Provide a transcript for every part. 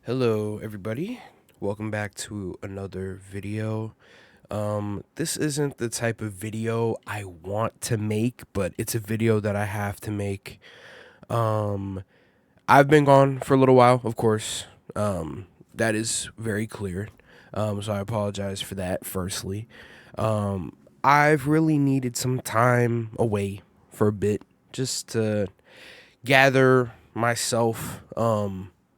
Hello, everybody. Welcome back to another video. This isn't the type of video I want to make, but it's a video that I have to make. Um, I've been gone for a little while, of course. That is very clear. So I apologize for that, firstly. I've really needed some time away for a bit just to gather myself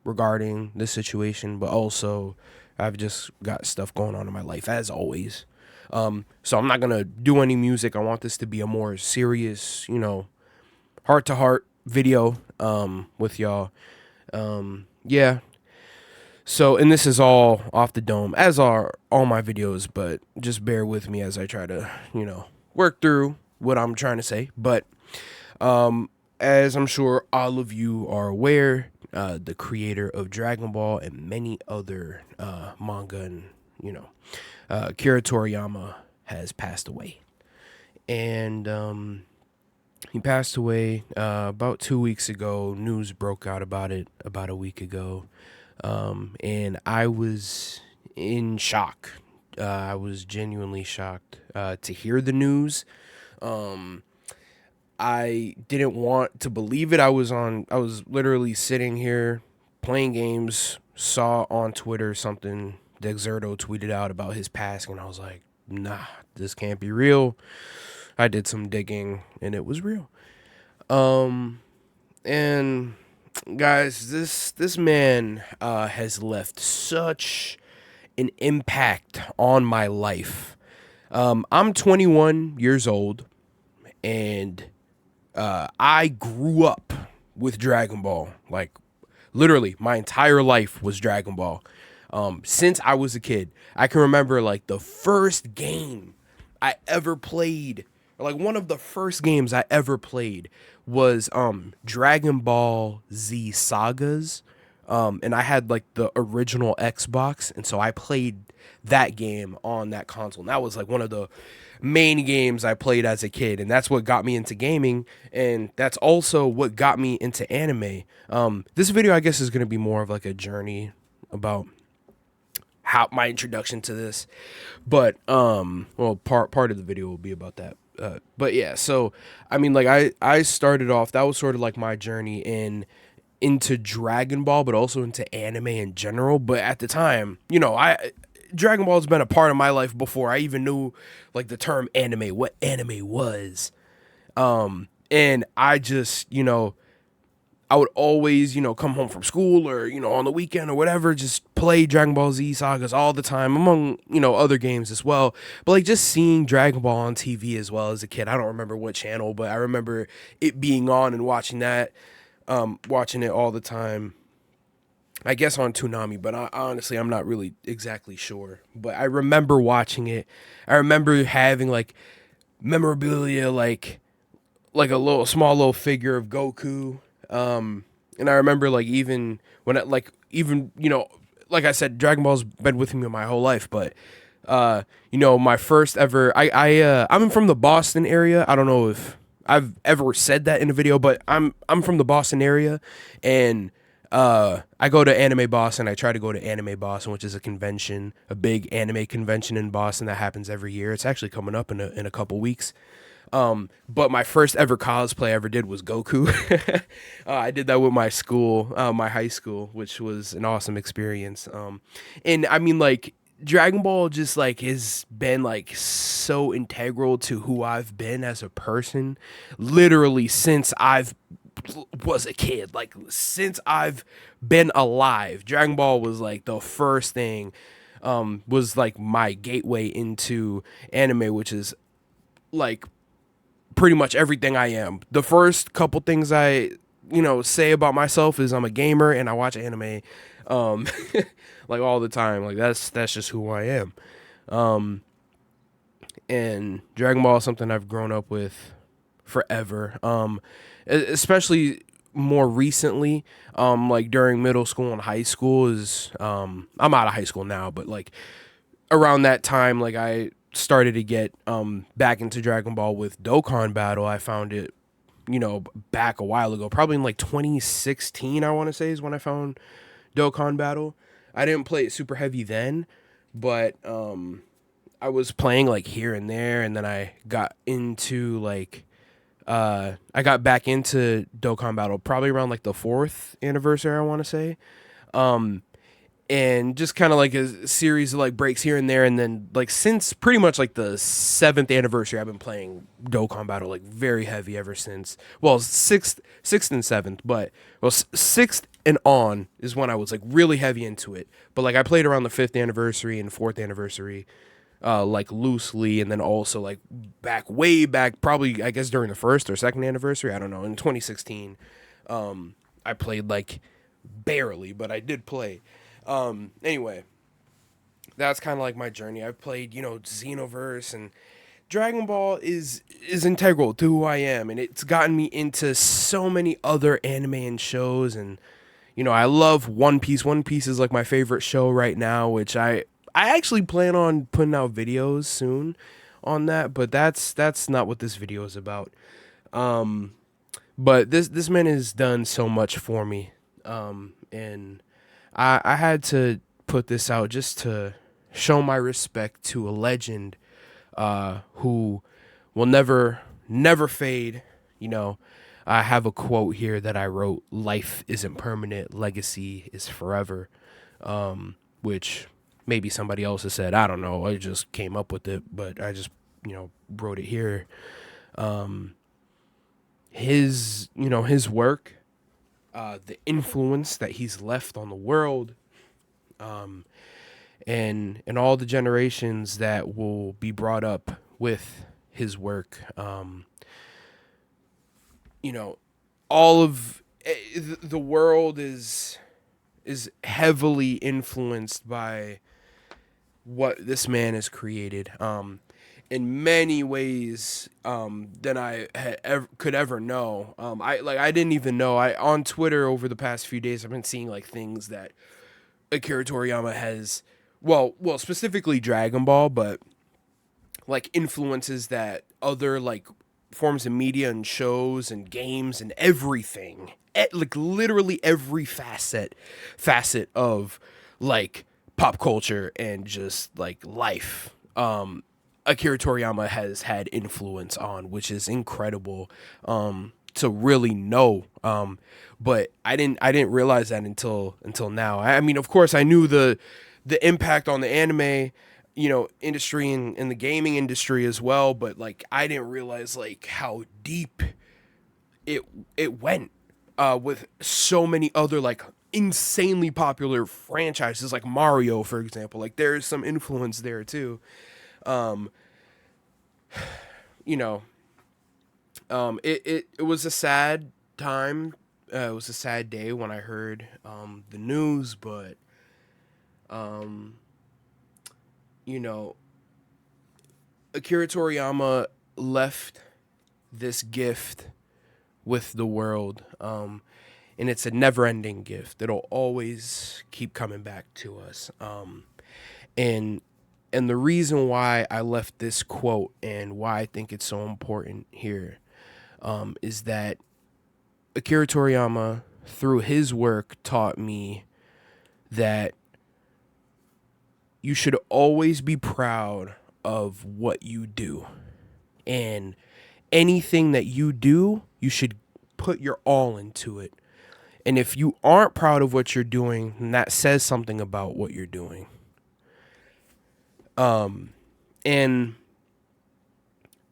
regarding this situation, but also I've just got stuff going on in my life as always. So I'm not gonna do any music. I want this to be a more serious, heart to heart video with y'all. Yeah. So, and this is all off the dome, as are all my videos, but just bear with me as I try to, work through what I'm trying to say. But as I'm sure all of you are aware, the creator of Dragon Ball and many other manga and, Akira Toriyama has passed away. And he passed away about 2 weeks ago. News broke out about it about a week ago. And I was in shock. I was genuinely shocked to hear the news. I didn't want to believe it. I was literally sitting here playing games, saw on Twitter something Dexerto tweeted out about his passing, and I was like, nah, this can't be real. I did some digging, and it was real. And guys, this man has left such an impact on my life. I'm 21 years old, and I grew up with Dragon Ball. Like, literally, my entire life was Dragon Ball. Since I was a kid, I can remember like the first game I ever played, or like one of the first games I ever played was Dragon Ball Z Sagas. And I had like the original Xbox, and so I played that game on that console. And that was like one of the main games I played as a kid, and that's what got me into gaming, and that's also what got me into anime. This video, I guess, is going to be more of like a journey about how my introduction to this, but well, part of the video will be about that. But yeah, so I mean, like I started off, that was sort of like my journey into Dragon Ball, but also into anime in general. But at the time, Dragon Ball has been a part of my life before I even knew like the term anime, what anime was. And I just, I would always, come home from school or, on the weekend or whatever, just play Dragon Ball Z sagas all the time, among, other games as well. But like just seeing Dragon Ball on TV as well as a kid. I don't remember what channel, but I remember it being on and watching that, watching it all the time. I guess on Toonami, but honestly, I'm not really exactly sure. But I remember watching it. I remember having like memorabilia, like a small little figure of Goku. And I remember like even when it, like even like I said, Dragon Ball's been with me my whole life. But my first ever, I'm from the Boston area. I don't know if I've ever said that in a video, but I'm from the Boston area, and I go to Anime Boston. I try to go to Anime Boston, which is a convention, a big anime convention in Boston that happens every year. It's actually coming up in a couple weeks. But my first ever cosplay I ever did was Goku. I did that with my school, my high school, which was an awesome experience. And I mean, like, Dragon Ball just like has been like so integral to who I've been as a person, literally since I've was a kid. Like since I've been alive, Dragon Ball was like the first thing, was like my gateway into anime, which is like pretty much everything I am. The first couple things I, say about myself is I'm a gamer and I watch anime, um, like all the time. Like that's just who I am. And Dragon Ball is something I've grown up with forever. Especially more recently, like during middle school and high school is, I'm out of high school now, but like around that time, like I started to get back into Dragon Ball with Dokkan Battle. I found it, back a while ago, probably in like 2016, I want to say is when I found Dokkan Battle. I didn't play it super heavy then, but I was playing like here and there, and then I got into like I got back into Dokkan Battle probably around like the fourth anniversary, I want to say. Um, and just kind of like a series of like breaks here and there, and then like since pretty much like the seventh anniversary, I've been playing Dokkan Battle like very heavy ever since. Well, sixth and seventh, but well, sixth and on is when I was like really heavy into it. But like I played around the fifth anniversary and fourth anniversary, like loosely, and then also like back way back, probably I guess during the first or second anniversary, I don't know, in 2016, I played like barely, but I did play. Anyway, that's kind of like my journey. I've played, Xenoverse, and Dragon Ball is integral to who I am, and it's gotten me into so many other anime and shows. And I love One Piece. One Piece is like my favorite show right now, which I actually plan on putting out videos soon on that, but that's not what this video is about. But this man has done so much for me, and I had to put this out just to show my respect to a legend, who will never fade. I have a quote here that I wrote: "Life isn't permanent, legacy is forever," which maybe somebody else has said. I don't know. I just came up with it, but I just wrote it here. His work, the influence that he's left on the world, and all the generations that will be brought up with his work. All of the world is heavily influenced by what this man has created, in many ways, than I could ever know. I didn't even know. I on Twitter over the past few days, I've been seeing like things that Akira Toriyama has, well, specifically Dragon Ball, but like influences that other like forms of media and shows and games and everything, like literally every facet of like pop culture and just like life. Akira Toriyama has had influence on, which is incredible, to really know. But I didn't realize that until now. I mean, of course, I knew the impact on the anime, industry and the gaming industry as well. But like, I didn't realize like how deep it went, with so many other like insanely popular franchises like Mario, for example. Like, there's some influence there too. Um, you know, it was a sad time. It was a sad day when I heard the news, but um, you know, Akira Toriyama left this gift with the world, and it's a never-ending gift. It'll always keep coming back to us. And the reason why I left this quote and why I think it's so important here, is that Akira Toriyama, through his work, taught me that you should always be proud of what you do. And anything that you do, you should put your all into it. And if you aren't proud of what you're doing, then that says something about what you're doing. And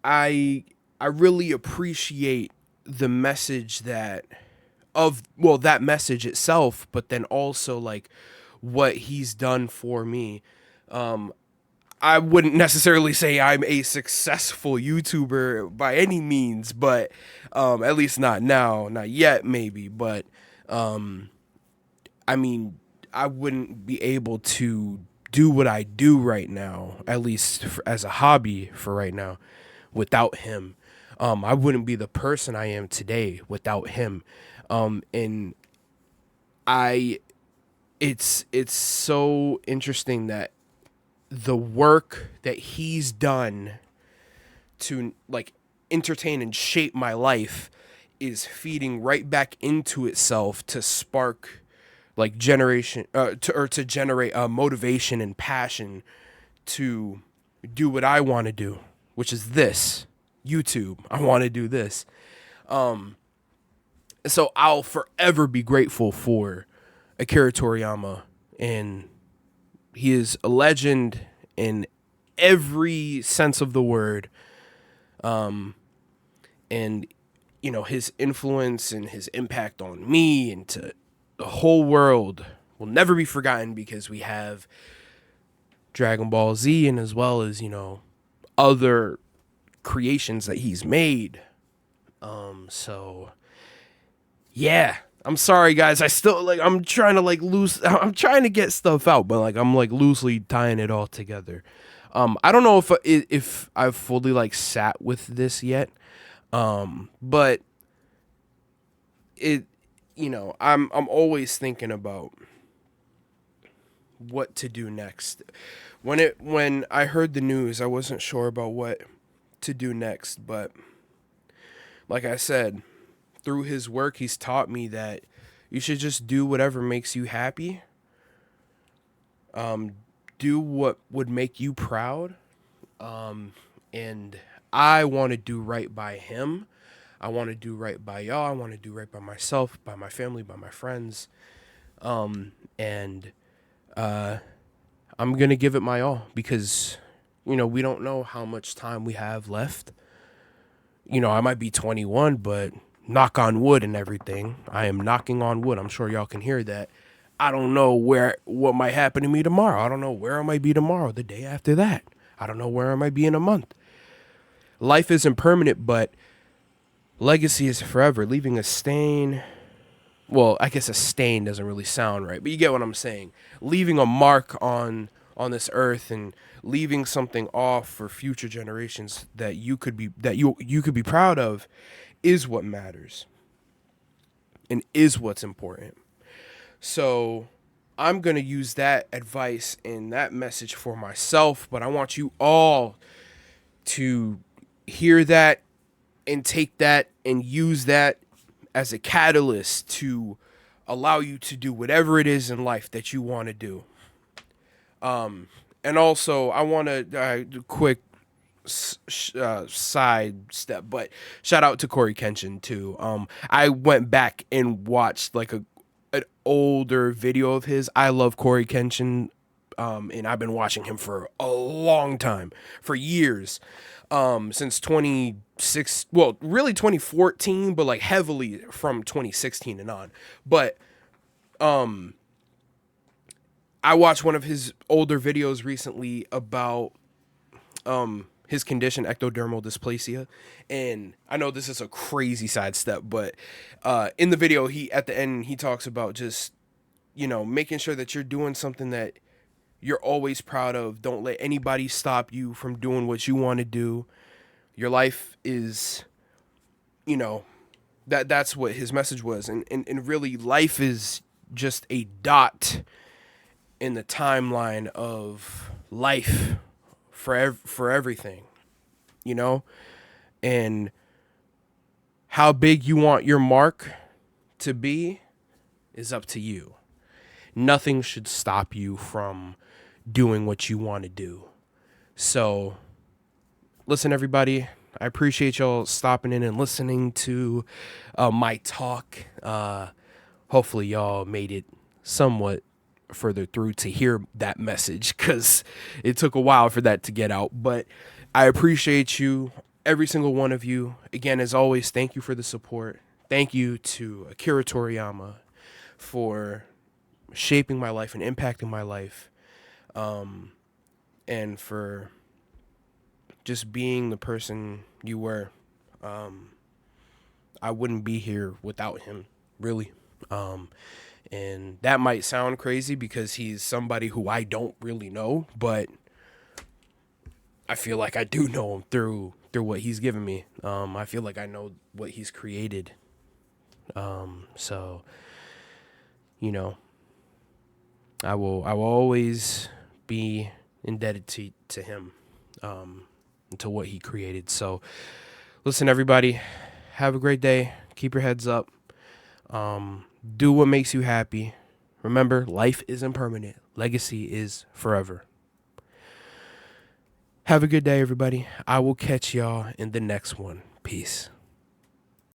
I really appreciate the message that message itself, but then also like what he's done for me. I wouldn't necessarily say I'm a successful YouTuber by any means, but at least not now, not yet, maybe. But I mean, I wouldn't be able to do what I do right now, at least as a hobby for right now, without him. I wouldn't be the person I am today without him. And it's so interesting that the work that he's done to like entertain and shape my life is feeding right back into itself to spark like generation to generate motivation and passion to do what I want to do, which is this YouTube. I want to do this. So I'll forever be grateful for Akira Toriyama, and he is a legend in every sense of the word. And his influence and his impact on me and to the whole world will never be forgotten, because we have Dragon Ball Z, and as well as other creations that he's made. So yeah, I'm sorry guys, I'm trying to get stuff out, but I'm loosely tying it all together. I don't know if I've fully sat with this yet. But I'm always thinking about what to do next. When I heard the news, I wasn't sure about what to do next, but like I said, through his work, he's taught me that you should just do whatever makes you happy. Do what would make you proud. And I want to do right by him. I want to do right by y'all. I want to do right by myself, by my family, by my friends. And I'm going to give it my all, because, we don't know how much time we have left. I might be 21, but knock on wood and everything. I am knocking on wood. I'm sure y'all can hear that. I don't know what might happen to me tomorrow. I don't know where I might be tomorrow, the day after that. I don't know where I might be in a month. Life isn't permanent, but legacy is forever. Leaving a stain. Well, I guess a stain doesn't really sound right, but you get what I'm saying. Leaving a mark on this earth and leaving something off for future generations that you could be proud of is what matters and is what's important. So I'm going to use that advice and that message for myself, but I want you all to hear that and take that and use that as a catalyst to allow you to do whatever it is in life that you want to do. And also, I want to quick side step, but shout out to Corey Kenshin too. I went back and watched an older video of his. I love Corey Kenshin, and I've been watching him for a long time, for years, since 2014, but heavily from 2016 and on. But I watched one of his older videos recently about his condition, ectodermal dysplasia. And I know this is a crazy sidestep, but in the video, at the end, he talks about just, making sure that you're doing something that you're always proud of. Don't let anybody stop you from doing what you want to do. Your life is, that's what his message was. And really, life is just a dot in the timeline of life for everything, and how big you want your mark to be is up to you. Nothing should stop you from doing what you want to do. So listen, everybody, I appreciate y'all stopping in and listening to my talk. Hopefully y'all made it somewhat further through to hear that message, because it took a while for that to get out. But I appreciate you, every single one of you. Again, as always, thank you for the support. Thank you to Akira Toriyama for shaping my life and impacting my life, and for just being the person you were. I wouldn't be here without him, really. And that might sound crazy because he's somebody who I don't really know, but I feel like I do know him through what he's given me. I feel like I know what he's created. So, I will always be indebted to him, to what he created. So listen, everybody, have a great day. Keep your heads up. Do what makes you happy. Remember, life isn't permanent. Legacy is forever. Have a good day, everybody. I will catch y'all in the next one. Peace.